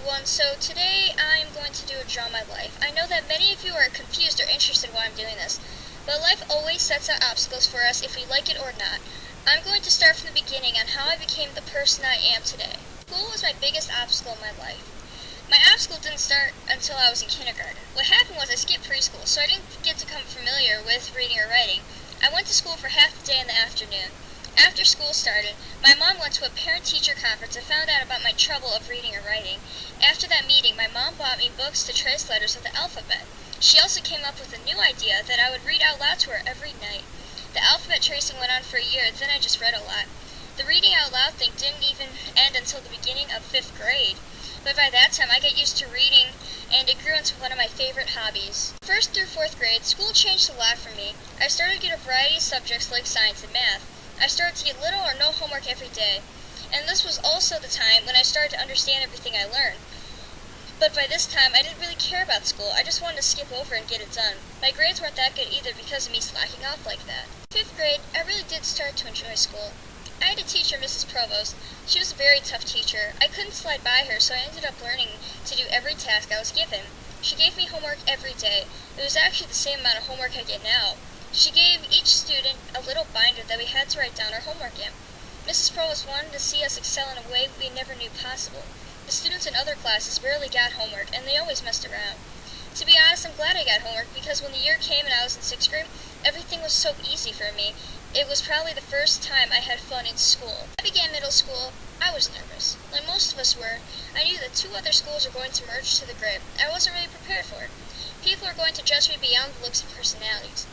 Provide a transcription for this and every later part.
everyone. So today I'm going to do a Draw My Life. I know that many of you are confused or interested why I'm doing this, but life always sets out obstacles for us if we like it or not. I'm going to start from the beginning on how I became the person I am today. School was my biggest obstacle in my life. My obstacle didn't start until I was in kindergarten. What happened was I skipped preschool, so I didn't get to become familiar with reading or writing. I went to school for half the day in the afternoon. After school started, my mom went to a parent-teacher conference and found out about my trouble of reading or writing. After that meeting, my mom bought me books to trace letters of the alphabet. She also came up with a new idea that I would read out loud to her every night. The alphabet tracing went on for a year, then I just read a lot. The reading out loud thing didn't even end until the beginning of 5th grade. But by that time, I got used to reading, and it grew into one of my favorite hobbies. 1st through 4th grade, school changed a lot for me. I started to get a variety of subjects like science and math. I started to get little or no homework every day, and this was also the time when I started to understand everything I learned. But by this time, I didn't really care about school. I just wanted to skip over and get it done. My grades weren't that good either because of me slacking off like that. 5th grade, I really did start to enjoy school. I had a teacher, Mrs. Provost. She was a very tough teacher. I couldn't slide by her, so I ended up learning to do every task I was given. She gave me homework every day. It was actually the same amount of homework I get now. She gave each student a little binder that we had to write down our homework in. Mrs. Provost wanted to see us excel in a way we never knew possible. The students in other classes rarely got homework, and they always messed around. To be honest, I'm glad I got homework because when the year came and I was in 6th grade, everything was so easy for me. It was probably the first time I had fun in school. When I began middle school, I was nervous. Like most of us were, I knew that 2 other schools were going to merge to the grid. I wasn't really prepared for it. People are going to judge me beyond the looks and personalities.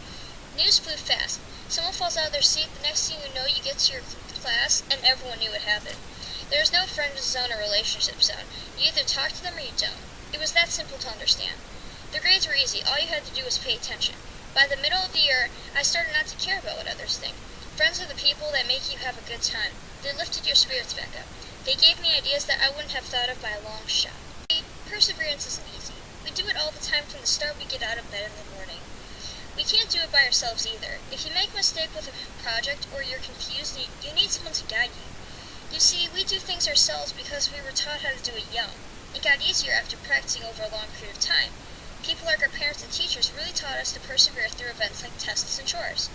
News flew fast. Someone falls out of their seat, the next thing you know, you get to your class, and everyone knew what happened. There was no friend zone or relationship zone. You either talk to them or you don't. It was that simple to understand. The grades were easy. All you had to do was pay attention. By the middle of the year, I started not to care about what others think. Friends are the people that make you have a good time. They lifted your spirits back up. They gave me ideas that I wouldn't have thought of by a long shot. Perseverance isn't easy. We do it all the time from the start we get out of bed in the morning. We can't do it by ourselves either. If you make a mistake with a project or you're confused, you need someone to guide you. You see, we do things ourselves because we were taught how to do it young. It got easier after practicing over a long period of time. People like our parents and teachers really taught us to persevere through events like tests and chores.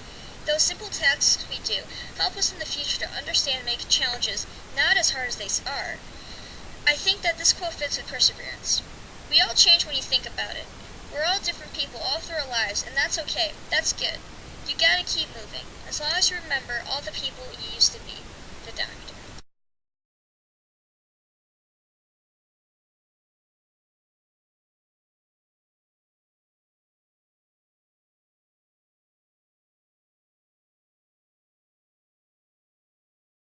Those simple tasks we do help us in the future to understand and make challenges not as hard as they are. I think that this quote fits with perseverance. We all change when you think about it. We're all different people all through our lives, and that's okay. That's good. You gotta keep moving, as long as you remember all the people you used to be.